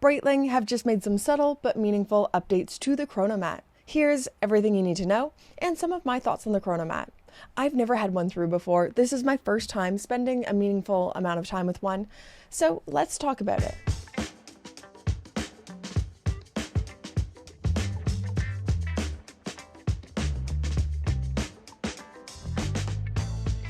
Breitling have just made some subtle but meaningful updates to the Chronomat. Here's everything you need to know and some of my thoughts on the Chronomat. I've never had one through before. This is my first time spending a meaningful amount of time with one, so let's talk about it.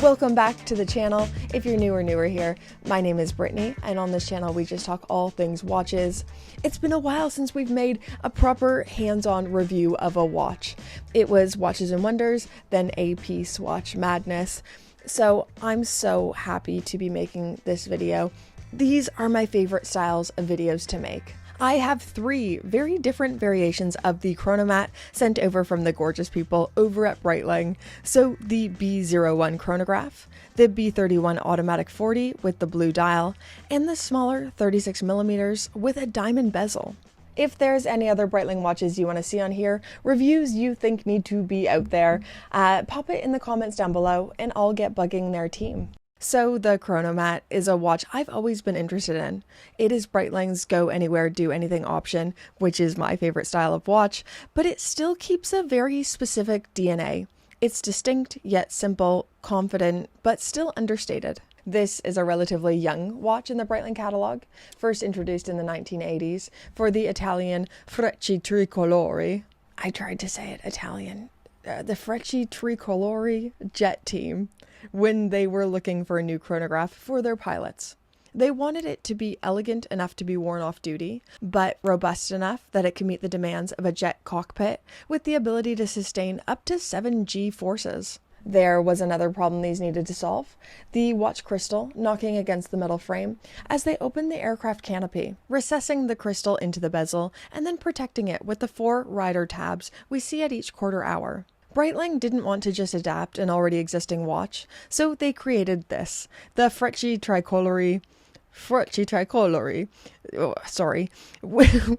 Welcome back to the channel. If you're new or newer here, my name is Brittany, and on this channel we just talk all things watches. It's been a while since we've made a proper hands-on review of a watch. It was Watches and Wonders, then AP Swatch Madness. So I'm so happy to be making this video. These are my favorite styles of videos to make. I have 3 very different variations of the Chronomat sent over from the gorgeous people over at Breitling. So the B01 Chronograph, the B31 Automatic 40 with the blue dial, and the smaller 36mm with a diamond bezel. If there's any other Breitling watches you want to see on here, reviews you think need to be out there, pop it in the comments down below and I'll get bugging their team. So the Chronomat is a watch I've always been interested in. It is Breitling's go anywhere, do anything option, which is my favorite style of watch, but it still keeps a very specific DNA. It's distinct yet simple, confident, but still understated. This is a relatively young watch in the Breitling catalog, first introduced in the 1980s for the Italian Frecce Tricolori. I tried to say it Italian. The Frecce Tricolori jet team, when they were looking for a new chronograph for their pilots. They wanted it to be elegant enough to be worn off duty, but robust enough that it could meet the demands of a jet cockpit with the ability to sustain up to 7 G forces. There was another problem these needed to solve: the watch crystal knocking against the metal frame as they opened the aircraft canopy, recessing the crystal into the bezel and then protecting it with the 4 rider tabs we see at each quarter hour. Breitling didn't want to just adapt an already existing watch, so they created this, the Frecce Tricolori,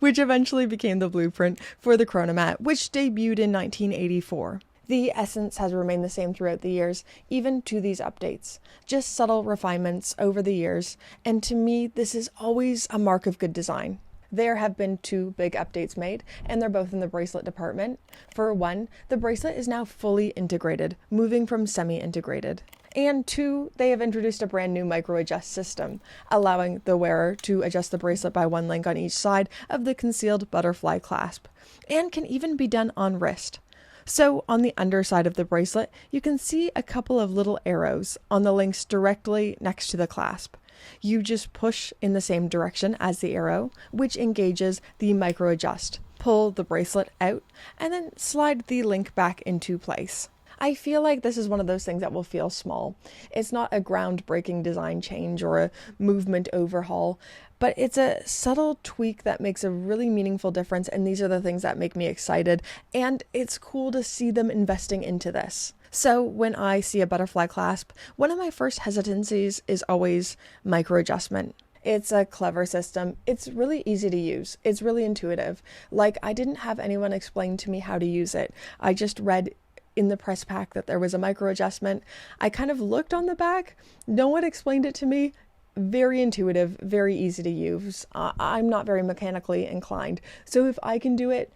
which eventually became the blueprint for the Chronomat, which debuted in 1984. The essence has remained the same throughout the years, even to these updates. Just subtle refinements over the years, and to me, this is always a mark of good design. There have been 2 big updates made, and they're both in the bracelet department. For one, the bracelet is now fully integrated, moving from semi-integrated. And 2, they have introduced a brand new micro-adjust system, allowing the wearer to adjust the bracelet by 1 link on each side of the concealed butterfly clasp, and can even be done on wrist. So on the underside of the bracelet, you can see a couple of little arrows on the links directly next to the clasp. You just push in the same direction as the arrow, which engages the micro adjust. Pull the bracelet out and then slide the link back into place. I feel like this is one of those things that will feel small. It's not a groundbreaking design change or a movement overhaul, but it's a subtle tweak that makes a really meaningful difference, and these are the things that make me excited, and it's cool to see them investing into this. So when I see a butterfly clasp, one of my first hesitancies is always micro adjustment. It's a clever system. It's really easy to use. It's really intuitive. Like, I didn't have anyone explain to me how to use it. I just read in the press pack that there was a micro adjustment. I kind of looked on the back. No one explained it to me. Very intuitive, very easy to use. I'm not very mechanically inclined. So if I can do it,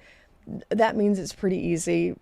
that means it's pretty easy.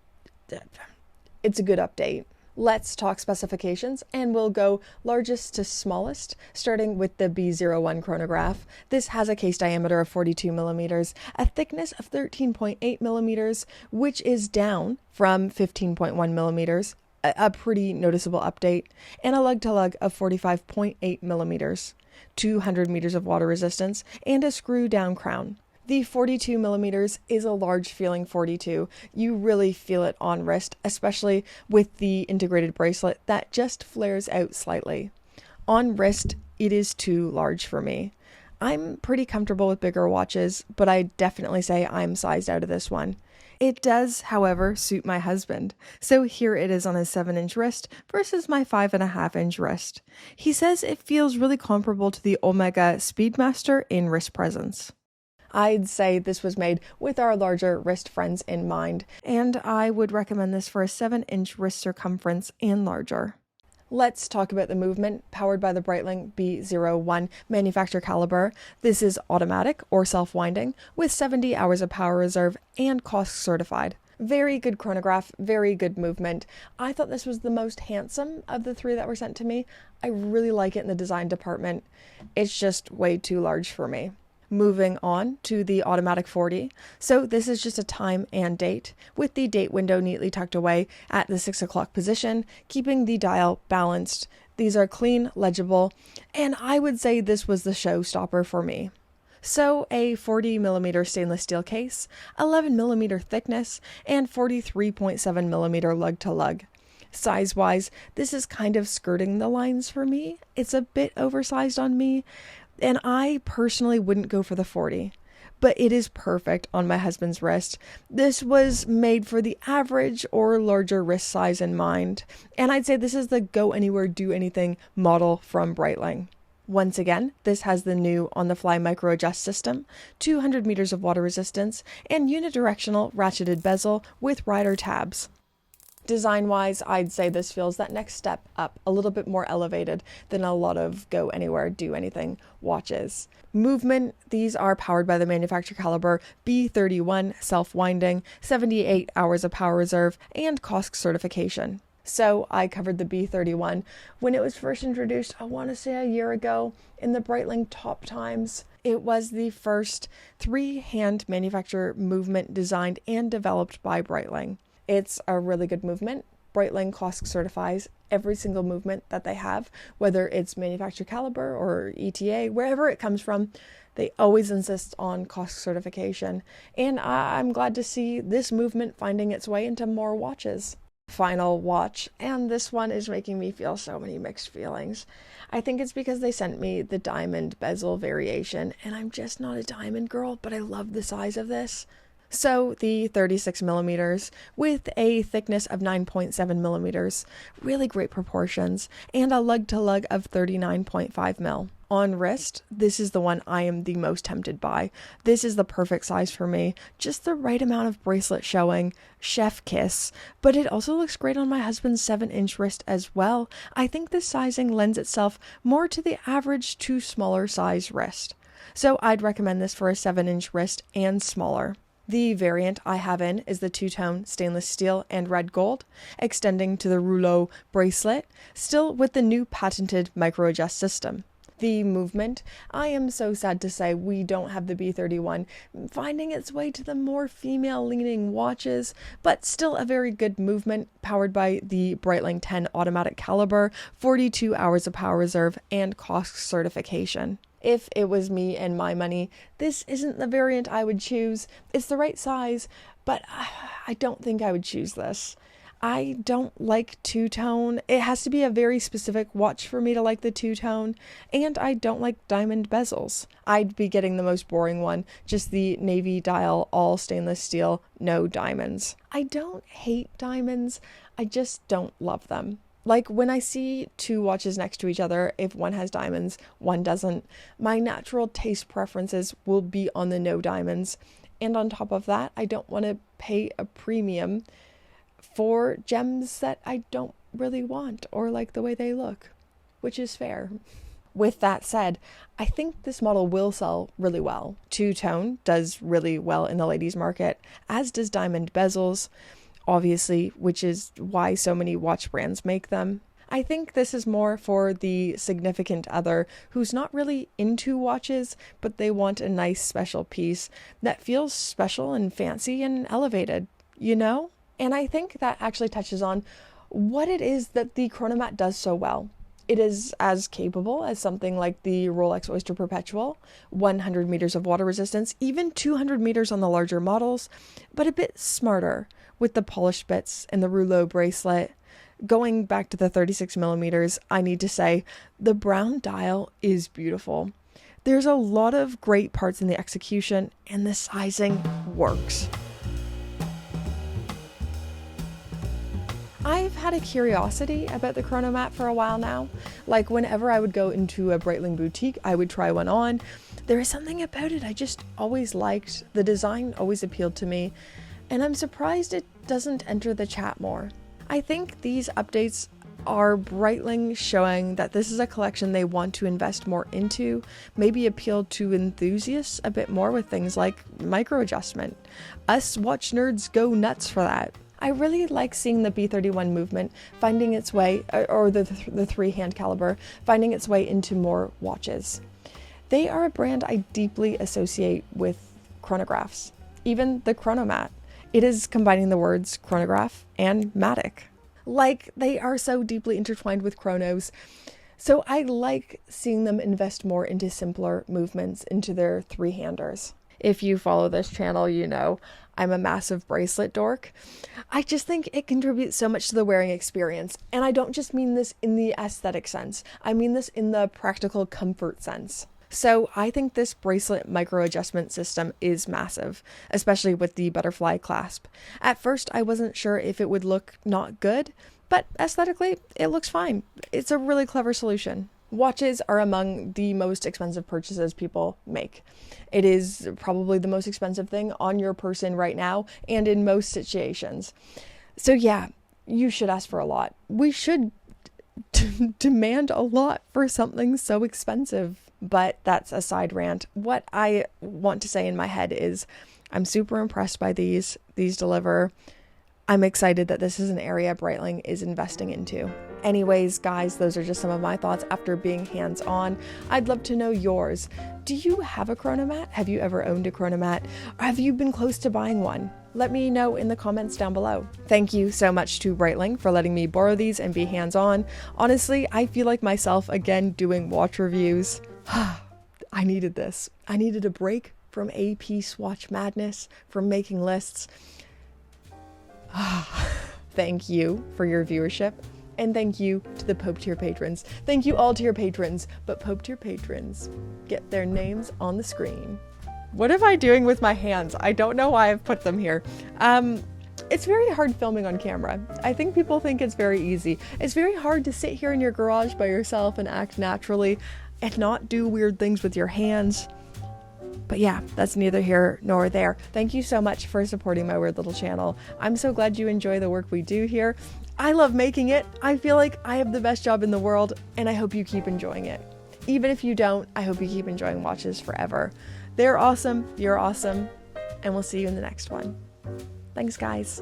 It's a good update. Let's talk specifications, and we'll go largest to smallest, starting with the B01 chronograph. This has a case diameter of 42mm, a thickness of 13.8mm, which is down from 15.1mm, a pretty noticeable update, and a lug-to-lug of 45.8mm, 200 meters of water resistance, and a screw-down crown. The 42mm is a large feeling 42. You really feel it on wrist, especially with the integrated bracelet that just flares out slightly. On wrist, it is too large for me. I'm pretty comfortable with bigger watches, but I definitely say I'm sized out of this one. It does, however, suit my husband, so here it is on his 7-inch wrist versus my 5.5-inch wrist. He says it feels really comparable to the Omega Speedmaster in wrist presence. I'd say this was made with our larger wrist friends in mind, and I would recommend this for a 7-inch wrist circumference and larger. Let's talk about the movement, powered by the Breitling B01 Manufacture Calibre. This is automatic or self-winding with 70 hours of power reserve and cost certified. Very good chronograph, very good movement. I thought this was the most handsome of the three that were sent to me. I really like it in the design department. It's just way too large for me. Moving on to the Automatic 40. So this is just a time and date, with the date window neatly tucked away at the 6 o'clock position, keeping the dial balanced. These are clean, legible, and I would say this was the showstopper for me. So a 40mm stainless steel case, 11mm thickness, and 43.7mm lug to lug. Size-wise, this is kind of skirting the lines for me. It's a bit oversized on me, and I personally wouldn't go for the 40, but it is perfect on my husband's wrist. This was made for the average or larger wrist size in mind, and I'd say this is the go anywhere, do anything model from Breitling. Once again, this has the new on-the-fly micro-adjust system, 200 meters of water resistance, and unidirectional ratcheted bezel with rider tabs. Design-wise, I'd say this feels that next step up, a little bit more elevated than a lot of go anywhere, do anything watches. Movement, these are powered by the Manufacture Calibre B31 self-winding, 78 hours of power reserve, and cost certification. So I covered the B31 when it was first introduced, I want to say a year ago, in the Breitling Top Times. It was the first three-hand manufacturer movement designed and developed by Breitling. It's a really good movement. Breitling cost certifies every single movement that they have, whether it's Manufacture Calibre or ETA, wherever it comes from. They always insist on cost certification, and I'm glad to see this movement finding its way into more watches. Final watch, and this one is making me feel so many mixed feelings. I think it's because they sent me the diamond bezel variation, and I'm just not a diamond girl, but I love the size of this. So the 36 millimeters with a thickness of 9.7 millimeters, really great proportions, and a lug to lug of 39.5 mil. On wrist, this is the one I am the most tempted by. This is the perfect size for me, just the right amount of bracelet showing, chef kiss, but it also looks great on my husband's 7-inch wrist as well. I think this sizing lends itself more to the average to smaller size wrist. So I'd recommend this for a 7-inch wrist and smaller. The variant I have in is the two-tone stainless steel and red gold, extending to the rouleau bracelet, still with the new patented micro-adjust system. The movement, I am so sad to say we don't have the B31 finding its way to the more female-leaning watches, but still a very good movement powered by the Breitling 10 Automatic Calibre, 42 hours of power reserve, and cost certification. If it was me and my money, this isn't the variant I would choose. It's the right size, but I don't think I would choose this. I don't like two-tone. It has to be a very specific watch for me to like the two-tone, and I don't like diamond bezels. I'd be getting the most boring one, just the navy dial, all stainless steel, no diamonds. I don't hate diamonds, I just don't love them. Like when I see two watches next to each other, if one has diamonds, one doesn't, my natural taste preferences will be on the no diamonds. And on top of that, I don't want to pay a premium for gems that I don't really want or like the way they look, which is fair. With that said, I think this model will sell really well. Two-tone does really well in the ladies' market, as does diamond bezels, obviously, which is why so many watch brands make them. I think this is more for the significant other who's not really into watches, but they want a nice special piece that feels special and fancy and elevated, you know? And I think that actually touches on what it is that the Chronomat does so well. It is as capable as something like the Rolex Oyster Perpetual, 100 meters of water resistance, even 200 meters on the larger models, but a bit smarter with the polished bits and the rouleau bracelet. Going back to the 36 millimeters, I need to say the brown dial is beautiful. There's a lot of great parts in the execution, and the sizing works. I've had a curiosity about the Chronomat for a while now. Like whenever I would go into a Breitling boutique, I would try one on. There is something about it I just always liked. The design always appealed to me, and I'm surprised it doesn't enter the chat more. I think these updates are Breitling showing that this is a collection they want to invest more into, maybe appeal to enthusiasts a bit more with things like micro adjustment. Us watch nerds go nuts for that. I really like seeing the B31 movement finding its way, or the three-hand caliber, finding its way into more watches. They are a brand I deeply associate with chronographs, even the Chronomat. It is combining the words chronograph and matic. Like, they are so deeply intertwined with chronos. So I like seeing them invest more into simpler movements, into their three-handers. If you follow this channel, you know I'm a massive bracelet dork. I just think it contributes so much to the wearing experience. And I don't just mean this in the aesthetic sense. I mean this in the practical comfort sense. So I think this bracelet micro adjustment system is massive, especially with the butterfly clasp. At first, I wasn't sure if it would look not good, but aesthetically, it looks fine. It's a really clever solution. Watches are among the most expensive purchases people make. It is probably the most expensive thing on your person right now and in most situations. So yeah, you should ask for a lot. We should demand a lot for something so expensive. But that's a side rant. What I want to say in my head is I'm super impressed by these. These deliver. I'm excited that this is an area Breitling is investing into. Anyways, guys, those are just some of my thoughts after being hands-on. I'd love to know yours. Do you have a Chronomat? Have you ever owned a Chronomat? Or have you been close to buying one? Let me know in the comments down below. Thank you so much to Breitling for letting me borrow these and be hands-on. Honestly, I feel like myself again doing watch reviews. I needed this. I needed a break from AP swatch madness, from making lists. Thank you for your viewership, and thank you to the Pope tier patrons. Thank you all tier patrons, but Pope tier patrons get their names on the screen. What am I doing with my hands? I don't know why I've put them here. It's very hard filming on camera. I think people think it's very easy. It's very hard to sit here in your garage by yourself and act naturally and not do weird things with your hands. But yeah, that's neither here nor there. Thank you so much for supporting my weird little channel. I'm so glad you enjoy the work we do here. I love making it. I feel like I have the best job in the world, and I hope you keep enjoying it. Even if you don't, I hope you keep enjoying watches forever. They're awesome, you're awesome, and we'll see you in the next one. Thanks, guys.